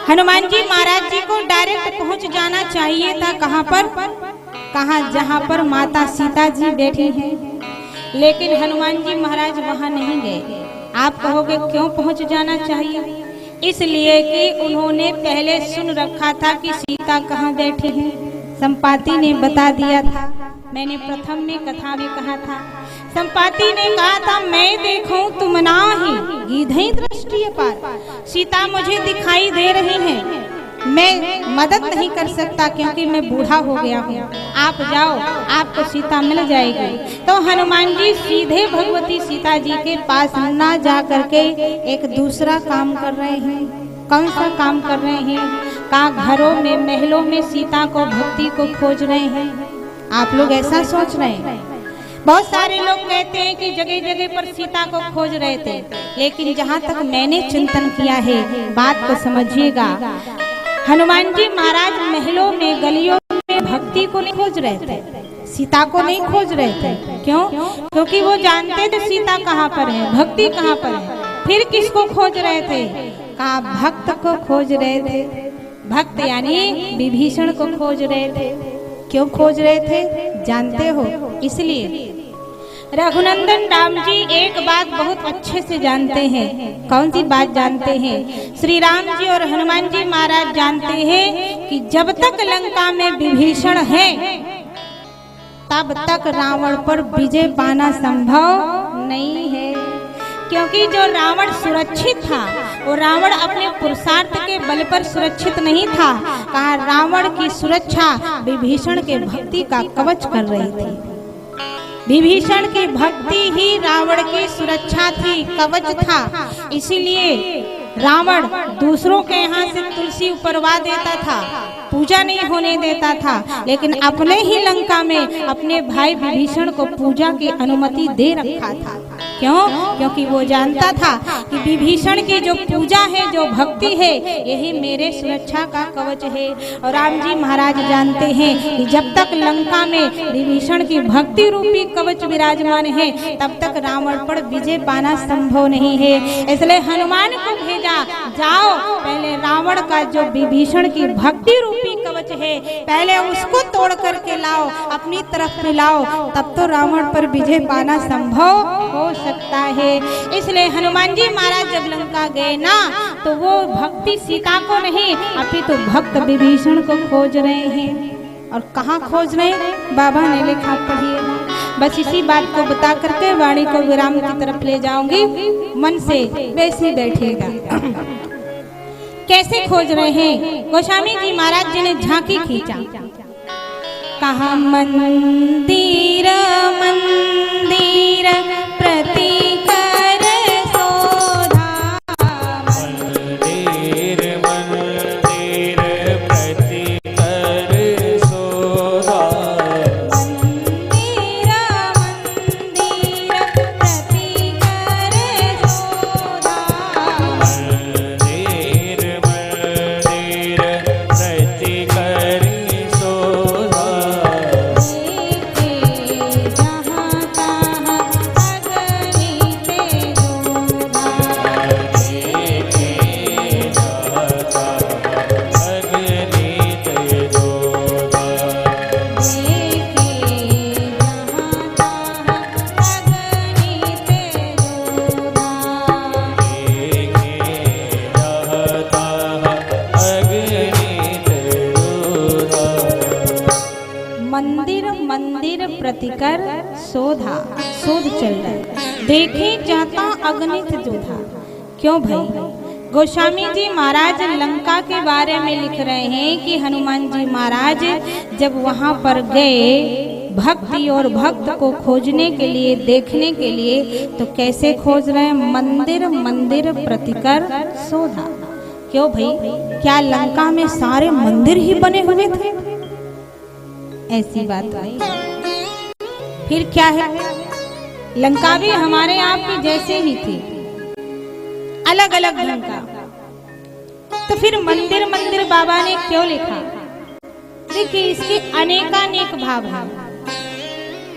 हनुमान जी महाराज जी को डायरेक्ट पहुंच जाना चाहिए था कहां पर, जहां पर माता सीता जी बैठी हैं, लेकिन हनुमान जी महाराज वहां नहीं गए। आप कहोगे क्यों पहुंच जाना चाहिए? इसलिए कि उन्होंने पहले सुन रखा था कि सीता कहाँ बैठी है। संपाति ने बता दिया था, मैंने प्रथम में कथा में कहा था, संपाति ने कहा था मैं देखूं तुम नाही गीधई दृष्टि पार। सीता मुझे दिखाई दे रही हैं, मैं मदद नहीं कर सकता क्योंकि मैं बूढ़ा हो गया हूँ, आप जाओ आपको सीता मिल जाएगी। तो हनुमान जी सीधे भगवती सीता जी के पास ना जा करके एक दूसरा काम कर रहे हैं। कौन सा काम कर रहे हैं? कहाँ घरों में महलों में सीता को भक्ति को खोज रहे हैं। आप लोग ऐसा सोच रहे हैं? बहुत सारे लोग कहते हैं कि जगह जगह पर सीता को खोज रहे थे, लेकिन जहाँ तक मैंने चिंतन किया है, बात को समझिएगा, हनुमान जी महाराज महलों में गलियों में भक्ति को नहीं खोज रहे थे, सीता को नहीं खोज रहे थे। क्यों? क्योंकि वो जानते थे सीता कहाँ पर है, भक्ति कहाँ पर है। फिर किसको खोज रहे थे? कहा भक्त को खोज रहे थे। भक्त यानी विभीषण को खोज रहे थे। क्यों खोज रहे थे जानते हो? इसलिए रघुनंदन राम जी एक बात बहुत अच्छे से जानते हैं। कौन सी बात जानते हैं? श्री राम जी और हनुमान जी महाराज जानते हैं कि जब तक लंका में विभीषण है तब तक रावण पर विजय पाना संभव नहीं है। क्योंकि जो रावण सुरक्षित था वो रावण अपने पुरुषार्थ के बल पर सुरक्षित नहीं था। कहा रावण की सुरक्षा विभीषण के भक्ति का कवच कर रही थी। विभीषण की भक्ति ही रावण की सुरक्षा थी, कवच था। इसीलिए रावण दूसरों के यहाँ से तुलसी उपरवा देता था, पूजा नहीं होने देता था, लेकिन अपने ही लंका में अपने भाई विभीषण को पूजा की अनुमति दे रखा था। क्यों? क्योंकि वो जानता था कि विभीषण की जो पूजा है, जो भक्ति है, यही मेरे सुरक्षा का कवच है। और राम जी महाराज जानते हैं कि जब तक लंका में विभीषण की भक्ति रूपी कवच विराजमान है तब तक रावण पर विजय पाना संभव नहीं है। इसलिए हनुमान को भेजा, जाओ पहले रावण का जो विभीषण की भक्ति रूपी कवच है पहले उसको तोड़ करके लाओ, अपनी तरफ मिलाओ, तब तो रावण पर विजय पाना संभव हो सकता है। इसलिए हनुमान जी महाराज जब लंका गए ना तो वो भक्ति सीता को नहीं अपितु भक्त विभीषण को खोज रहे हैं। और कहाँ खोज रहे हैं? बाबा ने लिखा, पढ़िए। बस इसी बात को बता करके वाणी को विराम की तरफ ले जाऊंगी। मन से वैसे बैठिएगा। कैसे खोज रहे हैं? गोस्वामी जी महाराज जी ने झांकी खींचा, कहा मंदिर मंदिर प्रति कर शोधा, मंदिर मंदिर प्रति कर शोधा, मंदिर मंदिर प्रति कर शोधा, मंदिर मंदिर प्रति कर शोधा, मंदिर मंदिर प्रतिकर शोधा, शोध चल रहा है, देखे जाता अगणित जोधा। क्यों भाई? गोस्वामी जी महाराज लंका के बारे में लिख रहे हैं कि हनुमान जी महाराज जब वहां पर गए भक्ति और भक्त को खोजने के लिए, देखने के लिए, तो कैसे खोज रहे हैं? मंदिर मंदिर प्रतिकर शोधा। क्यों भाई? क्या लंका में सारे मंदिर ही बने हुए थे? ऐसी बात नहीं। फिर क्या है? लंका भी हमारे आपके जैसे ही थी, अलग अलग ढंग का। तो फिर मंदिर मंदिर बाबा ने क्यों लिखा? देखिए इसके अनेकानेक भाव हैं।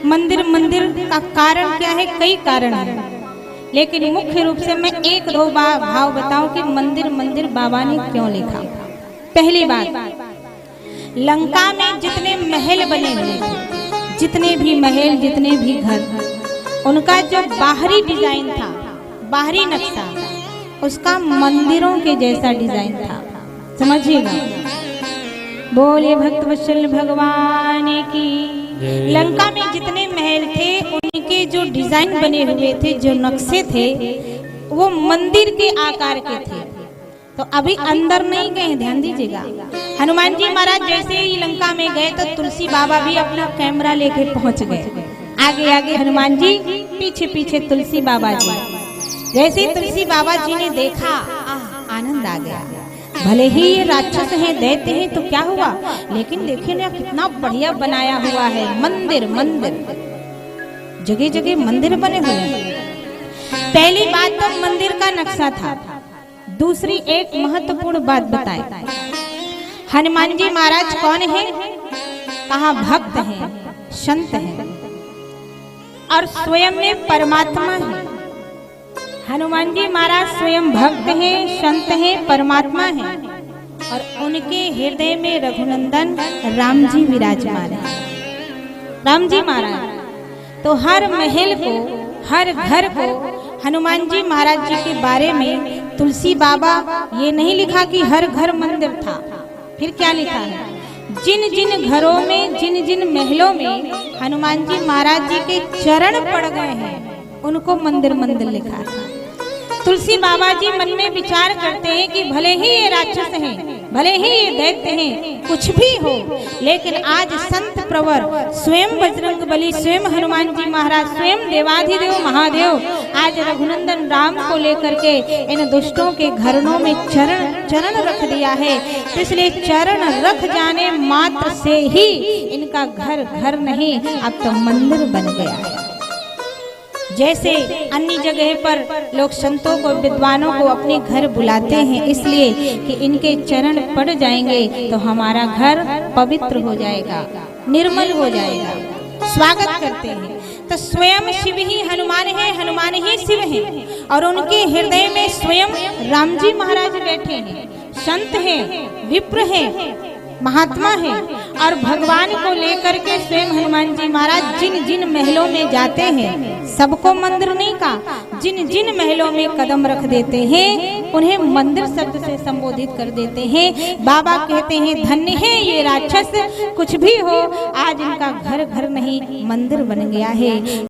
मंदिर मंदिर का कारण क्या है? कई कारण है। लेकिन मुख्य रूप से मैं एक दो भाव बताऊं कि मंदिर मंदिर बाबा ने क्यों लिखा। पहली बात, लंका में जितने महल बने हुए थे, जितने भी महल, जितने भी घर, उनका जो बाहरी डिजाइन था, बाहरी नक्शा, उसका मंदिरों के जैसा डिजाइन था। समझिएगा, बोले भक्तवत्सल भगवान की। लंका में जितने महल थे, उनके जो डिजाइन बने हुए थे, जो नक्शे थे, वो मंदिर के आकार के थे। तो अभी अंदर नहीं गए, ध्यान दीजिएगा। हनुमान जी महाराज जैसे ही लंका में गए तो तुलसी बाबा भी अपना कैमरा लेके पहुंच गए। आगे आगे हनुमान जी, पीछे पीछे तुलसी बाबा जी। जैसे ही तुलसी बाबा जी ने देखा, आनंद आ गया। भले ही ये राक्षस हैं, दैत्य हैं, तो क्या हुआ, लेकिन देखिए ना कितना बढ़िया बनाया हुआ है। मंदिर मंदिर, जगह जगह मंदिर बने हुए हैं। पहली बात तो मंदिर का नक्शा था। दूसरी एक महत्वपूर्ण बात बताए, हनुमान जी महाराज कौन है, कहाँ भक्त हैं, संत हैं और स्वयं में परमात्मा है। हनुमान जी महाराज स्वयं भक्त हैं, संत हैं, परमात्मा हैं और उनके हृदय में रघुनंदन राम जी विराजमान है। राम जी महाराज तो हर महल को, हर घर को हनुमान जी महाराज जी के बारे में तुलसी बाबा ये नहीं लिखा कि हर घर मंदिर था। फिर क्या लिखा है, जिन जिन घरों में, जिन जिन महलों में हनुमान जी महाराज जी के चरण पड़ गए हैं, उनको मंदिर मंदिर लिखा है। तुलसी बाबा जी मन में विचार करते हैं कि भले ही ये राक्षस हैं, भले ही ये दैत्य हैं, कुछ भी हो, लेकिन आज संत प्रवर स्वयं बजरंग बली, स्वयं हनुमान जी महाराज, स्वयं देवाधिदेव महादेव आज रघुनंदन राम को लेकर के इन दुष्टों के घरों में चरण रख दिया है। तो इसलिए चरण रख जाने मात्र से ही इनका घर घर नहीं, अब तो मंदिर बन गया है। जैसे अन्य जगह पर लोग संतों को, विद्वानों को अपने घर बुलाते हैं, इसलिए कि इनके चरण पड़ जाएंगे तो हमारा घर पवित्र हो जाएगा, निर्मल हो जाएगा, स्वागत करते हैं। तो स्वयं शिव ही हनुमान है, हनुमान ही शिव है और उनके हृदय में स्वयं राम जी महाराज बैठे हैं, संत हैं, विप्र हैं, महात्मा है और भगवान को लेकर के स्वयं हनुमान जी महाराज जिन जिन महलों में जाते हैं, सबको मंदिर नहीं का, जिन जिन महलों में कदम रख देते हैं उन्हें मंदिर शब्द से संबोधित कर देते हैं। बाबा कहते हैं धन्य है ये राक्षस, कुछ भी हो आज इनका घर घर नहीं मंदिर बन गया है।